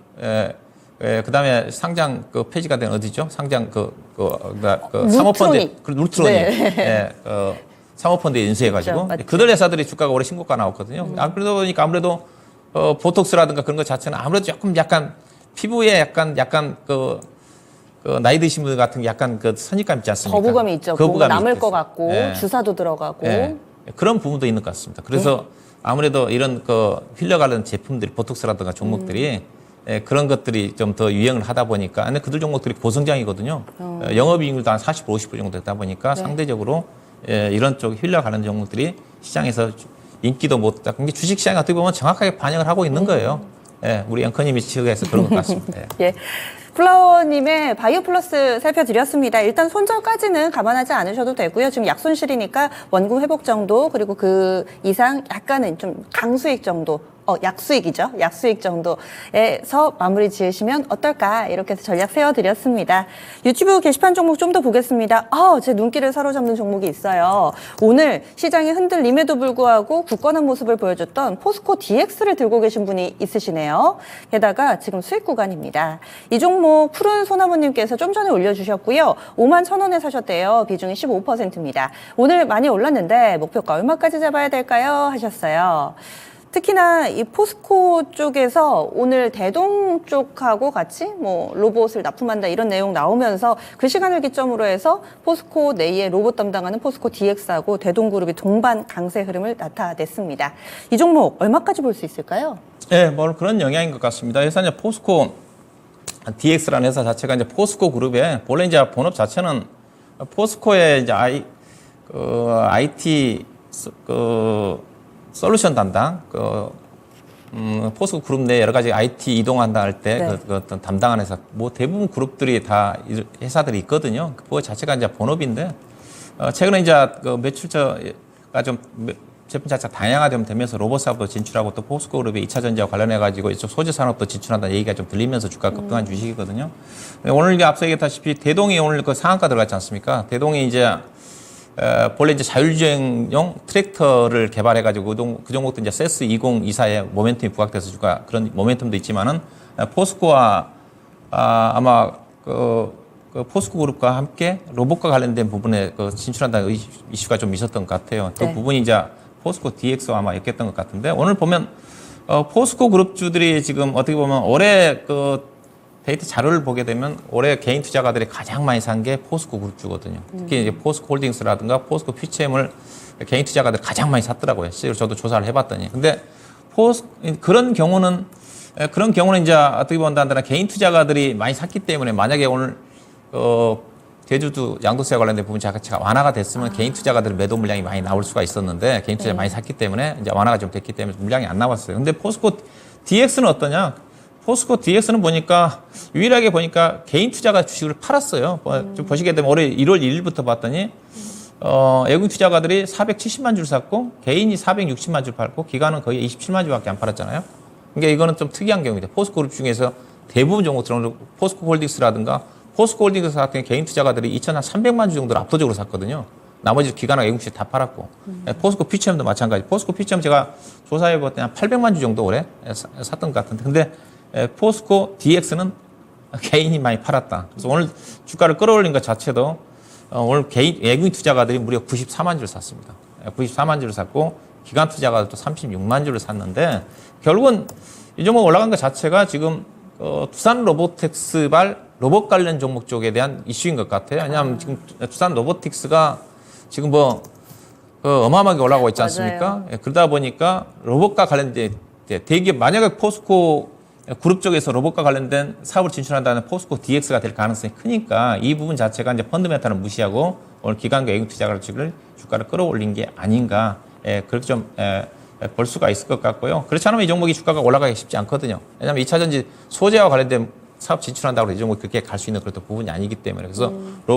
그다음에 상장 그 폐지가 된 어디죠? 상장 사모펀드 루트로닉. 네. 사모펀드에 인수해가지고 맞죠. 그들 회사들이 주가가 올해 신고가 나왔거든요. 아무래도 보톡스라든가 그런 것 자체는 아무래도 조금 약간 피부에 약간 그 나이 드신 분 같은 게 약간 그 선입감 있지 않습니까? 거부감이 있죠. 뭔가 남을 것 같고 주사도 들어가고 그런 부분도 있는 것 같습니다. 그래서 아무래도 이런 그 휠려 관련 제품들이 보톡스라든가 종목들이 그런 것들이 좀 더 유행을 하다 보니까 근데 그들 종목들이 고성장이거든요. 영업이익률도 한 40%, 50% 정도 되다 보니까 상대적으로 이런 쪽 휠려 관련 종목들이 시장에서 인기도 못 잡고 주식시장이 어떻게 보면 정확하게 반영을 하고 있는 거예요. 우리 앵커님이 지적해서 그런 것 같습니다. 예. 플라워님의 바이오 플러스 살펴드렸습니다. 일단 손절까지는 감안하지 않으셔도 되고요. 지금 약손실이니까 원금 회복 정도 그리고 그 이상 약간은 좀 강수익 정도 약수익이죠. 약수익 정도에서 마무리 지으시면 어떨까 이렇게 해서 전략 세워드렸습니다. 유튜브 게시판 종목 좀 더 보겠습니다. 제 눈길을 사로잡는 종목이 있어요. 오늘 시장이 흔들림에도 불구하고 굳건한 모습을 보여줬던 포스코 DX를 들고 계신 분이 있으시네요. 게다가 지금 수익 구간입니다. 이 종목 푸른 소나무님께서 좀 전에 올려주셨고요. 51,000원에 사셨대요. 비중이 15%입니다. 오늘 많이 올랐는데 목표가 얼마까지 잡아야 될까요? 하셨어요. 특히나 이 포스코 쪽에서 오늘 대동 쪽하고 같이 뭐 로봇을 납품한다 이런 내용 나오면서 그 시간을 기점으로 해서 포스코 내의 로봇 담당하는 포스코 DX하고 대동그룹이 동반 강세 흐름을 나타냈습니다. 이 종목 얼마까지 볼 수 있을까요? 네, 뭐 그런 영향인 것 같습니다. 그래서 이제 포스코 DX라는 회사 자체가 이제 포스코 그룹의 본래 이제 본업 자체는 포스코의 이제 IT 솔루션 담당, 포스코 그룹 내 여러 가지 IT 이동한다 할 때 그 어떤 담당하는 회사, 뭐 대부분 그룹들이 다 회사들이 있거든요. 그거 자체가 이제 본업인데, 최근에 이제 그 매출처가 좀 제품 자체가 다양화되면서 로봇 사업도 진출하고 또 포스코 그룹의 2차 전지와 관련해가지고 이쪽 소재 산업도 진출한다는 얘기가 좀 들리면서 주가가 급등한 주식이거든요. 오늘 이게 앞서 얘기했다시피 대동이 오늘 그 상한가 들어갔지 않습니까? 대동이 이제 본래 이제 자율주행용 트랙터를 개발해가지고 그 종목도 이제 세스 2024에 모멘텀이 부각돼서 주가 그런 모멘텀도 있지만은 포스코와 아마 그 포스코 그룹과 함께 로봇과 관련된 부분에 진출한다는 이슈가 좀 있었던 것 같아요. 그 부분이 이제 포스코 DX와 아마 엮였던 것 같은데 오늘 보면 포스코 그룹주들이 지금 어떻게 보면 올해 그 데이터 자료를 보게 되면 올해 개인 투자가들이 가장 많이 산 게 포스코 그룹주거든요. 특히 이제 포스코 홀딩스라든가 포스코 퓨처엠을 개인 투자가들이 가장 많이 샀더라고요. 실제로 저도 조사를 해봤더니. 근데 그런 경우는 이제 어떻게 본다면 개인 투자가들이 많이 샀기 때문에 만약에 오늘 제주도 양도세 관련된 부분 자체가 완화가 됐으면 개인 투자가들의 매도 물량이 많이 나올 수가 있었는데 개인 투자 많이 샀기 때문에 이제 완화가 좀 됐기 때문에 물량이 안 나왔어요. 근데 포스코 DX는 어떠냐? 포스코 DX는 보니까 유일하게 보니까 개인 투자가 주식을 팔았어요. 좀 보시게 되면 올해 1월 1일부터 봤더니 외국 투자가들이 470만 줄 샀고 개인이 460만 줄 팔고 기관은 거의 27만 줄밖에 안 팔았잖아요. 그러니까 이거는 좀 특이한 경우입니다. 포스코 그룹 중에서 대부분 종목들은 포스코 홀딩스라든가 포스코 홀딩스 같은 개인 투자가들이 2,300만 주 정도를 압도적으로 샀거든요. 나머지 기관하고 외국 주식 다 팔았고 포스코 퓨처엠도 마찬가지. 포스코 퓨처엠 제가 조사해 봤더니 한 800만 주 정도 올해 샀던 것 같은데 근데 포스코 DX는 개인이 많이 팔았다. 그래서 오늘 주가를 끌어올린 것 자체도 오늘 외국인 투자가들이 무려 94만 주를 샀습니다. 94만 주를 샀고 기관 투자가들도 36만 주를 샀는데 결국은 이 종목 올라간 것 자체가 지금 두산 로보틱스발 로봇 관련 종목 쪽에 대한 이슈인 것 같아요. 왜냐하면 지금 두산 로보틱스가 지금 어마어마하게 올라가고 있지 않습니까? 예, 그러다 보니까 로봇과 관련된 대기업, 만약에 포스코 그룹 쪽에서 로봇과 관련된 사업을 진출한다는 포스코 DX가 될 가능성이 크니까 이 부분 자체가 이제 펀드멘탈을 무시하고 오늘 기관과 외국 투자가를 주가를 끌어올린 게 아닌가. 그렇게 좀 볼 수가 있을 것 같고요. 그렇지 않으면 이 종목이 주가가 올라가기 쉽지 않거든요. 왜냐하면 2차전지 소재와 관련된 사업 진출한다고 해서 이 종목이 그렇게 갈 수 있는 그런 부분이 아니기 때문에. 그래서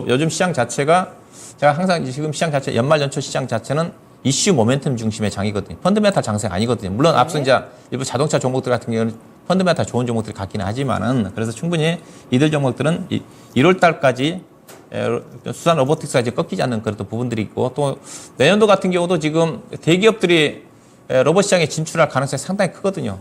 요즘 시장 자체가 제가 항상 지금 시장 자체, 연말 연초 시장 자체는 이슈 모멘텀 중심의 장이거든요. 펀드멘탈 장세가 아니거든요. 물론 앞서 이제 일부 자동차 종목들 같은 경우는 펀드멘탈 좋은 종목들이 같기는 하지만은 그래서 충분히 이들 종목들은 1월 달까지 수산 로보틱스가 이제 꺾이지 않는 그런 부분들이 있고 또 내년도 같은 경우도 지금 대기업들이 로봇 시장에 진출할 가능성이 상당히 크거든요.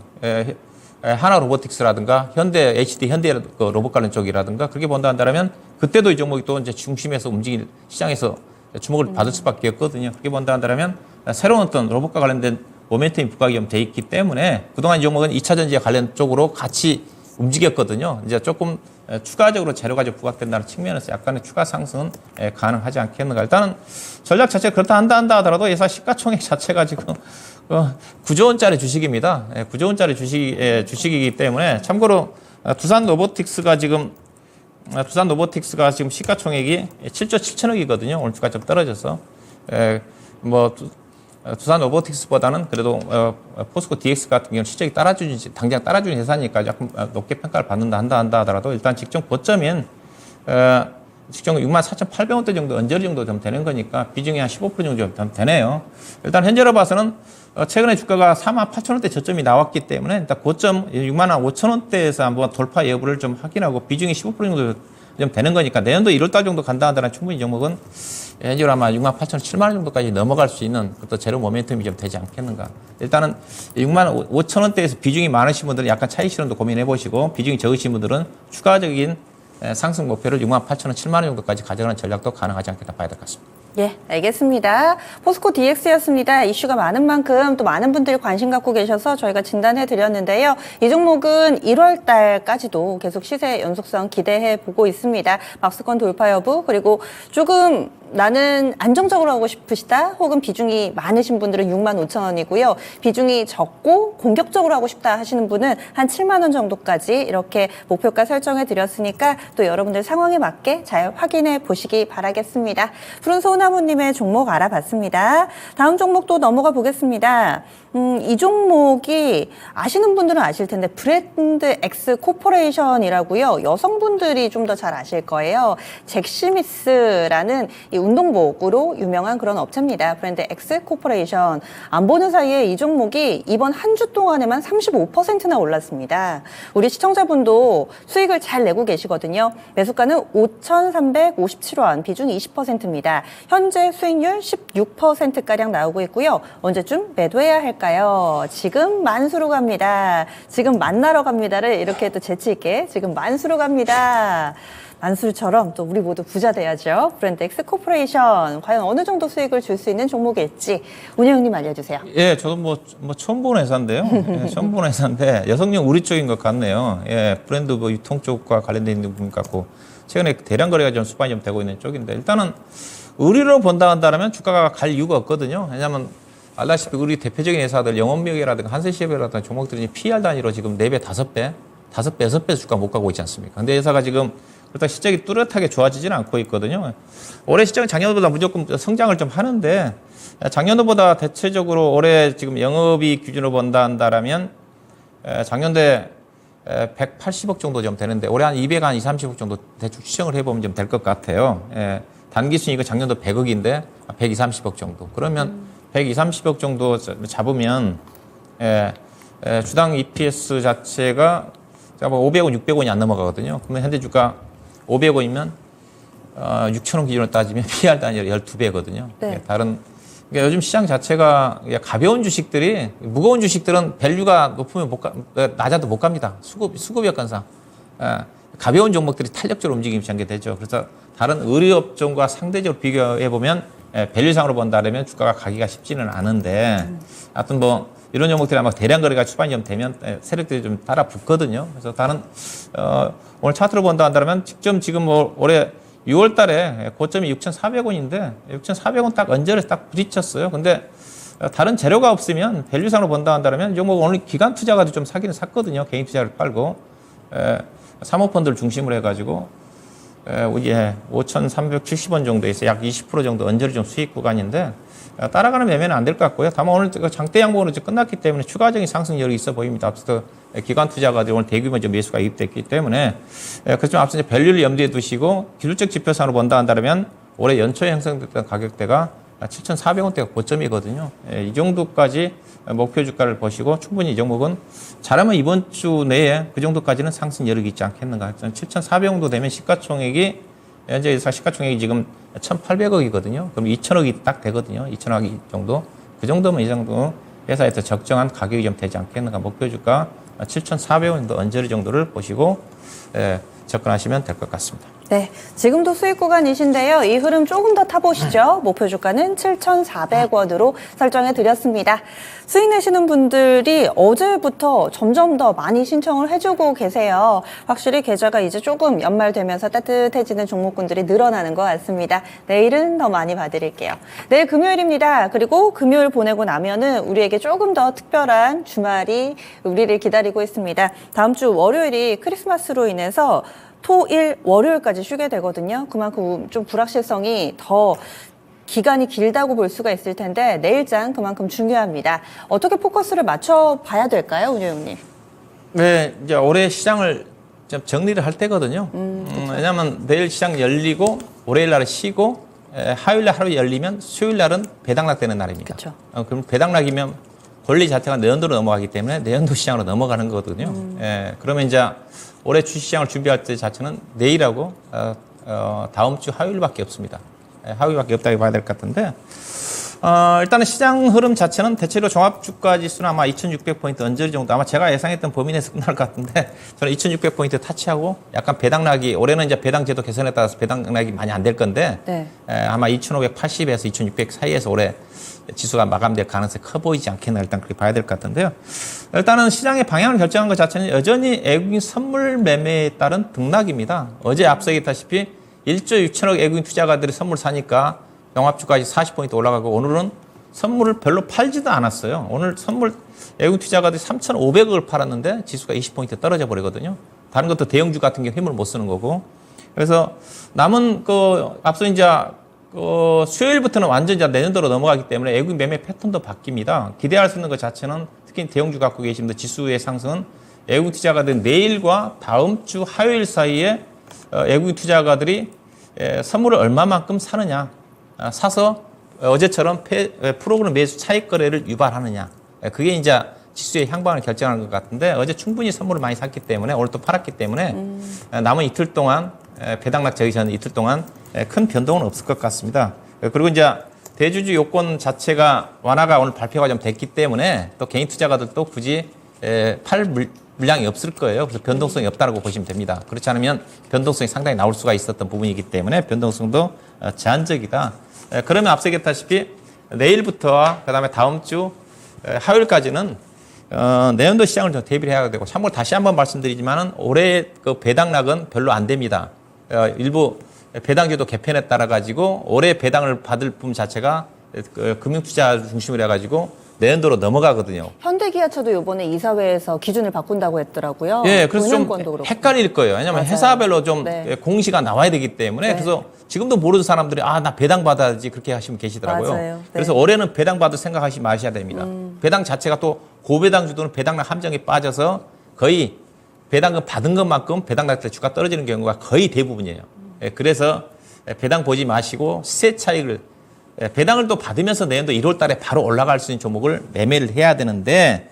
하나 로보틱스라든가 현대 HD 현대 로봇 관련 쪽이라든가 그렇게 본다 한다면 그때도 이 종목이 또 이제 중심에서 움직일 시장에서 주목을 받을 수밖에 없거든요. 그렇게 본다 한다면 새로운 어떤 로봇과 관련된 모멘텀이 부각이 돼 있기 때문에 그동안 이 종목은 2차 전지와 관련 쪽으로 같이 움직였거든요. 이제 조금 추가적으로 재료가 부각된다는 측면에서 약간의 추가 상승은 가능하지 않겠는가. 일단은 전략 자체가 그렇다 한다 하더라도 예사 시가총액 자체가 지금 9조 원짜리 주식입니다. 9조 원짜리 주식이기 때문에 참고로 두산 로보틱스가 지금 시가총액이 7조 7천억이거든요. 오늘 주가 좀 떨어져서 두산 로보틱스보다는 그래도 포스코 DX 같은 경우는 실적이 당장 따라주는 회사니까 조금 높게 평가를 받는다 한다 하더라도 일단 직전 고점인 직전 64,800원대 정도 언저리 정도 좀 되는 거니까 비중이 한 15% 정도 좀 되네요. 일단 현재로 봐서는 최근에 주가가 48,000원대 저점이 나왔기 때문에 일단 고점 65,000원대에서 한번 돌파 여부를 좀 확인하고 비중이 15% 정도 좀 되는 거니까 내년도 1월달 정도 간다 하더라도 충분히 이 종목은 현재로 아마 68,000원, 7만원 정도까지 넘어갈 수 있는 그것도 제로 모멘텀이 좀 되지 않겠는가. 일단은 65,000원대에서 비중이 많으신 분들은 약간 차익 실현도 고민해 보시고 비중이 적으신 분들은 추가적인 상승 목표를 68,000원, 7만원 정도까지 가져가는 전략도 가능하지 않겠다 봐야 될 것 같습니다. 예, 알겠습니다. 포스코 DX였습니다. 이슈가 많은 만큼 또 많은 분들이 관심 갖고 계셔서 저희가 진단해 드렸는데요. 이 종목은 1월 달까지도 계속 시세 연속성 기대해 보고 있습니다. 박스권 돌파 여부 그리고 조금 나는 안정적으로 하고 싶으시다 혹은 비중이 많으신 분들은 65,000원이고요. 비중이 적고 공격적으로 하고 싶다 하시는 분은 한 7만 원 정도까지 이렇게 목표가 설정해 드렸으니까 또 여러분들 상황에 맞게 잘 확인해 보시기 바라겠습니다. 푸른 소나무님의 종목 알아봤습니다. 다음 종목도 넘어가 보겠습니다. 이 종목이 아시는 분들은 아실 텐데 브랜드 X 코퍼레이션이라고요. 여성분들이 좀 더 잘 아실 거예요. 잭스미스라는 이 운동복으로 유명한 그런 업체입니다. 브랜드 X 코퍼레이션. 안 보는 사이에 이 종목이 이번 한 주 동안에만 35%나 올랐습니다. 우리 시청자분도 수익을 잘 내고 계시거든요. 매수가는 5,357원, 비중이 20%입니다. 현재 수익률 16%가량 나오고 있고요. 언제쯤 매도해야 할까요? 지금 만수로 갑니다. 지금 만나러 갑니다를 이렇게 또 재치 있게 지금 만수로 갑니다. 만수르처럼 또 우리 모두 부자 돼야죠. 브랜드 X 코퍼레이션 과연 어느 정도 수익을 줄 수 있는 종목일지 운영님 알려주세요. 예, 저도 처음 보는 회사인데요. 예, 처음 보는 회사인데 여성용 우리 쪽인 것 같네요. 예, 브랜드 유통 쪽과 관련돼 있는 부분 같고 최근에 대량 거래가 좀 수반이 좀 되고 있는 쪽인데 일단은 의리로 본다 한다면 주가가 갈 이유가 없거든요. 왜냐하면 알다시피 우리 대표적인 회사들 영업미역이라든가 한세시업이라든가 종목들이 PR 단위로 지금 4배, 5배, 6배 주가 못 가고 있지 않습니까? 근데 회사가 지금 그렇다고 실적이 뚜렷하게 좋아지지는 않고 있거든요. 올해 실적은 작년보다 무조건 성장을 좀 하는데 작년보다 대체적으로 올해 지금 영업이익 기준으로 본다 한다면 작년도에 180억 정도 좀 되는데 올해 한 230억 정도 대충 추정을 해보면 좀 될 것 같아요. 단기 순이익은 작년도 100억인데 130억 정도. 그러면 130억 정도 잡으면 주당 EPS 자체가 500원, 600원이 안 넘어가거든요. 그러면 현재 주가 500원이면 6,000원 기준으로 따지면 PR 단위로 12배거든요. 네. 그러니까 요즘 시장 자체가 가벼운 주식들이 무거운 주식들은 밸류가 높으면 낮아도 못 갑니다. 수급이 여건상. 가벼운 종목들이 탄력적으로 움직임이 전개되죠. 그래서 다른 의료업종과 상대적으로 비교해 보면 밸류상으로 본다면 주가가 가기가 쉽지는 않은데 하여튼 뭐 이런 종목들이 아마 대량 거래가 추반이 좀 되면 세력들이 좀 따라 붙거든요. 그래서 다른 오늘 차트로 본다 한다면 지금 뭐 올해 6월 달에 고점이 6,400원인데 6,400원 딱 언저리에서 딱 부딪혔어요. 근데 다른 재료가 없으면 밸류상으로 본다 한다면 이 종목 오늘 기관 투자가도 좀 사기는 샀거든요. 개인 투자를 빨고 사모펀드를 중심으로 해가지고 5,370원 정도에서 약 20% 정도 언저리 좀 수익 구간인데 따라가는 매매는 안 될 것 같고요. 다만 오늘 장대 양봉으로 이제 끝났기 때문에 추가적인 상승 여력이 있어 보입니다. 앞서 기관 투자가들 오늘 대규모 매수가 입됐기 때문에 그렇지만 앞서 이제 밸류를 염두에 두시고 기술적 지표상으로 본다 한다면 올해 연초에 형성됐던 가격대가 7,400원대가 고점이거든요. 이 정도까지 목표 주가를 보시고 충분히 이 종목은 잘하면 이번 주 내에 그 정도까지는 상승 여력이 있지 않겠는가. 7,400원도 되면 시가총액이 현재 시가총액이 지금 1,800억이거든요. 그럼 2,000억이 딱 되거든요. 2,000억 정도. 그 정도면 이 정도 회사에서 적정한 가격이 좀 되지 않겠는가. 목표 주가 7,400원 정도 언저리 정도를 보시고 접근하시면 될 것 같습니다. 네, 지금도 수익 구간이신데요. 이 흐름 조금 더 타보시죠. 목표 주가는 7,400원으로 설정해 드렸습니다. 수익 내시는 분들이 어제부터 점점 더 많이 신청을 해주고 계세요. 확실히 계좌가 이제 조금 연말되면서 따뜻해지는 종목군들이 늘어나는 것 같습니다. 내일은 더 많이 봐드릴게요. 내일 금요일입니다. 그리고 금요일 보내고 나면은 우리에게 조금 더 특별한 주말이 우리를 기다리고 있습니다. 다음 주 월요일이 크리스마스로 인해서 토, 일, 월요일까지 쉬게 되거든요. 그만큼 좀 불확실성이 더 기간이 길다고 볼 수가 있을 텐데 내일장 그만큼 중요합니다. 어떻게 포커스를 맞춰 봐야 될까요, 운영님? 네, 이제 올해 시장을 좀 정리를 할 때거든요. 왜냐하면 내일 시장 열리고 월요일 날은 쉬고 화요일 날 하루 열리면 수요일 날은 배당락되는 날입니다. 그렇죠. 그럼 배당락이면 권리 자체가 내연도로 넘어가기 때문에 내연도 시장으로 넘어가는 거거든요. 그러면 이제 올해 주식시장을 준비할 때 자체는 내일하고 다음 주 화요일밖에 없습니다. 화요일밖에 없다고 봐야 될 것 같은데 일단은 시장 흐름 자체는 대체로 종합주가 지수는 아마 2,600포인트 언저리 정도 아마 제가 예상했던 범위 내에서 끝날 것 같은데 저는 2,600포인트 타치하고 약간 배당락이 올해는 이제 배당제도 개선에 따라서 배당락이 많이 안 될 건데 네. 아마 2,580에서 2,600 사이에서 올해 지수가 마감될 가능성이 커 보이지 않겠나 일단 그렇게 봐야 될 것 같은데요. 일단은 시장의 방향을 결정한 것 자체는 여전히 외국인 선물 매매에 따른 등락입니다. 어제 앞서 얘기했다시피 1조 6천억 외국인 투자가들이 선물 사니까 영합주까지 40포인트 올라가고 오늘은 선물을 별로 팔지도 않았어요. 오늘 선물 외국인 투자가들이 3,500억을 팔았는데 지수가 20포인트 떨어져 버리거든요. 다른 것도 대형주 같은 경우 힘을 못 쓰는 거고. 그래서 남은 앞서 이제 수요일부터는 완전히 내년도로 넘어가기 때문에 외국인 매매 패턴도 바뀝니다. 기대할 수 있는 것 자체는 특히 대형주 갖고 계신 분들 지수의 상승은 외국인 투자가들 내일과 다음 주 화요일 사이에 외국인 투자가들이 선물을 얼마만큼 사느냐, 사서 어제처럼 프로그램 매수 차익 거래를 유발하느냐, 그게 이제 지수의 향방을 결정하는 것 같은데 어제 충분히 선물을 많이 샀기 때문에 오늘 또 팔았기 때문에 남은 이틀 동안 배당락 저기 전 이틀 동안 큰 변동은 없을 것 같습니다. 그리고 이제 대주주 요건 자체가 완화가 오늘 발표가 좀 됐기 때문에 또 개인 투자가들도 굳이 팔 물량이 없을 거예요. 그래서 변동성이 없다고 보시면 됩니다. 그렇지 않으면 변동성이 상당히 나올 수가 있었던 부분이기 때문에 변동성도 제한적이다. 그러면 앞서 얘기했다시피 내일부터와 그다음에 다음 주 화요일까지는 내년도 시장을 좀 대비를 해야 되고 참고로 다시 한번 말씀드리지만은 올해 그 배당락은 별로 안 됩니다. 일부 배당제도 개편에 따라 가지고 올해 배당을 받을 분 자체가 금융투자 중심으로 해가지고 내년도로 넘어가거든요. 현대기아차도 이번에 이사회에서 기준을 바꾼다고 했더라고요. 예, 그래서 좀 은행권도 그렇고. 헷갈릴 거예요. 왜냐하면 맞아요. 회사별로 좀 네. 공시가 나와야 되기 때문에 네. 그래서 지금도 모르는 사람들이 나 배당 받아야지 그렇게 하시면 계시더라고요. 맞아요. 네. 그래서 올해는 배당 받을 생각하시 마셔야 됩니다. 배당 자체가 또 고배당 주도는 배당락 함정에 빠져서 거의 배당금 받은 것만큼 배당락 때 주가 떨어지는 경우가 거의 대부분이에요. 예, 그래서 배당 보지 마시고 시세 차익을 배당을 또 받으면서 내년도 1월 달에 바로 올라갈 수 있는 종목을 매매를 해야 되는데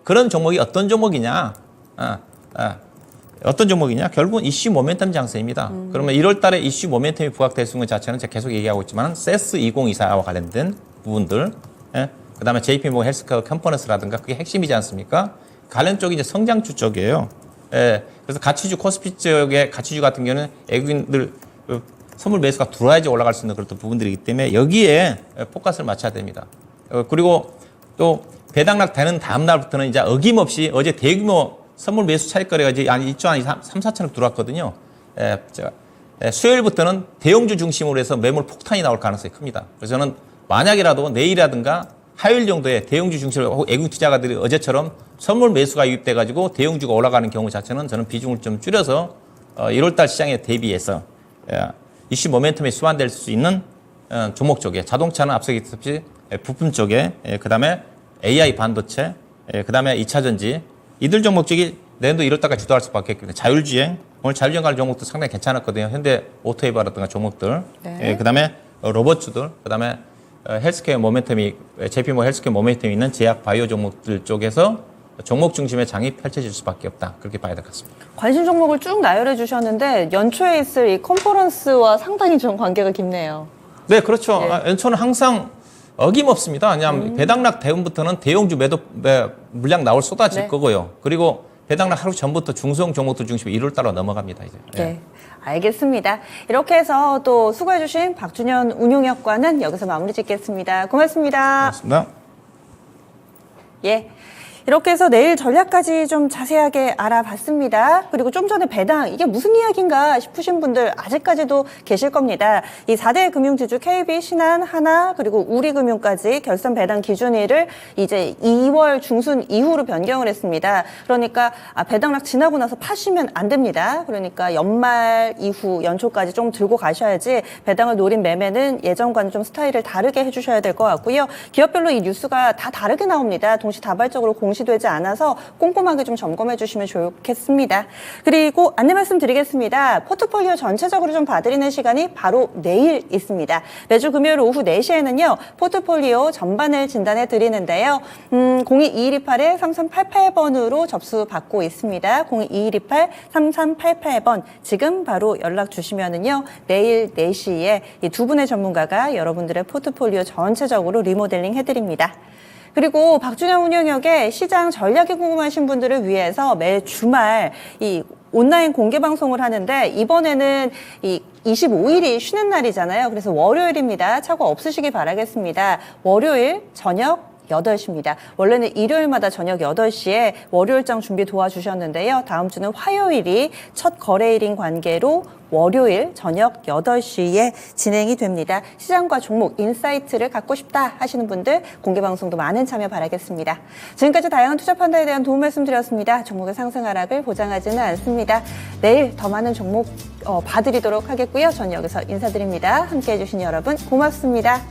그런 종목이 어떤 종목이냐? 어떤 종목이냐? 결국은 이슈 모멘텀 장세입니다. 그러면 1월 달에 이슈 모멘텀이 부각될 수 있는 것 자체는 제가 계속 얘기하고 있지만 세스 2024와 관련된 부분들 그다음에 JP모건 헬스케어 컴포넌스라든가 그게 핵심이지 않습니까? 관련 쪽이 이제 성장주 쪽이에요. 그래서 가치주 코스피 쪽의 가치주 같은 경우는 외국인들 선물 매수가 들어와야지 올라갈 수 있는 그런 부분들이기 때문에 여기에 포커스를 맞춰야 됩니다. 그리고 또 배당락 되는 다음 날부터는 이제 어김없이 어제 대규모 선물 매수 차익거래가 이제 한 1조 한 3, 4천억 들어왔거든요. 수요일부터는 대형주 중심으로 해서 매물 폭탄이 나올 가능성이 큽니다. 그래서 저는 만약이라도 내일이라든가 화요일 정도에 대형주 중심으로 외국 투자가들이 어제처럼 선물 매수가 유입돼가지고 대형주가 올라가는 경우 자체는 저는 비중을 좀 줄여서 1월달 시장에 대비해서 이슈 모멘텀에 수반될 수 있는 종목 쪽에 자동차는 앞서 얘기했듯이 부품 쪽에 그다음에 AI 반도체 그다음에 2차전지 이들 종목 쪽이 내년도 1월달까지 주도할 수밖에 없거든요. 자율주행 오늘 자율주행 관련 종목도 상당히 괜찮았거든요. 현대 오토웨이바라든가 종목들 네. 그다음에 로봇주들 그다음에 헬스케어 모멘텀이 JP모 헬스케어 모멘텀이 있는 제약 바이오 종목들 쪽에서 종목 중심의 장이 펼쳐질 수밖에 없다. 그렇게 봐야 될 것 같습니다. 관심 종목을 쭉 나열해 주셨는데 연초에 있을 이 컨퍼런스와 상당히 좀 관계가 깊네요. 네, 그렇죠. 예. 연초는 항상 어김없습니다. 왜냐하면 배당락 대운부터는 대형주 매도 물량 나올 쏟아질 네. 거고요. 그리고 배당락 하루 전부터 중소형 종목들 중심으로 1월달로 넘어갑니다. 이제. 네. 알겠습니다. 이렇게 해서 또 수고해주신 박준현 운용역과는 여기서 마무리 짓겠습니다. 고맙습니다. 고맙습니다. 예. 이렇게 해서 내일 전략까지 좀 자세하게 알아봤습니다. 그리고 좀 전에 배당, 이게 무슨 이야기인가 싶으신 분들 아직까지도 계실 겁니다. 이 4대 금융지주 KB, 신한, 하나, 그리고 우리금융까지 결산 배당 기준일을 이제 2월 중순 이후로 변경을 했습니다. 그러니까 배당락 지나고 나서 파시면 안 됩니다. 그러니까 연말 이후 연초까지 좀 들고 가셔야지 배당을 노린 매매는 예전과는 좀 스타일을 다르게 해주셔야 될 것 같고요. 기업별로 이 뉴스가 다 다르게 나옵니다. 동시다발적으로 공시되지 않아서 꼼꼼하게 좀 점검해 주시면 좋겠습니다. 그리고 안내 말씀 드리겠습니다. 포트폴리오 전체적으로 좀 봐드리는 시간이 바로 내일 있습니다. 매주 금요일 오후 4시에는요. 포트폴리오 전반을 진단해 드리는데요. 022128-3388번으로 접수 받고 있습니다. 022128-3388번 지금 바로 연락 주시면은요. 내일 4시에 이 두 분의 전문가가 여러분들의 포트폴리오 전체적으로 리모델링 해드립니다. 그리고 박준현 운영역의 시장 전략이 궁금하신 분들을 위해서 매 주말 이 온라인 공개 방송을 하는데 이번에는 이 25일이 쉬는 날이잖아요. 그래서 월요일입니다. 착오 없으시기 바라겠습니다. 월요일 저녁 8시입니다. 원래는 일요일마다 저녁 8시에 월요일장 준비 도와주셨는데요. 다음 주는 화요일이 첫 거래일인 관계로 월요일 저녁 8시에 진행이 됩니다. 시장과 종목 인사이트를 갖고 싶다 하시는 분들 공개방송도 많은 참여 바라겠습니다. 지금까지 다양한 투자 판단에 대한 도움 말씀드렸습니다. 종목의 상승 하락을 보장하지는 않습니다. 내일 더 많은 종목 봐드리도록 하겠고요. 전 여기서 인사드립니다. 함께해 주신 여러분 고맙습니다.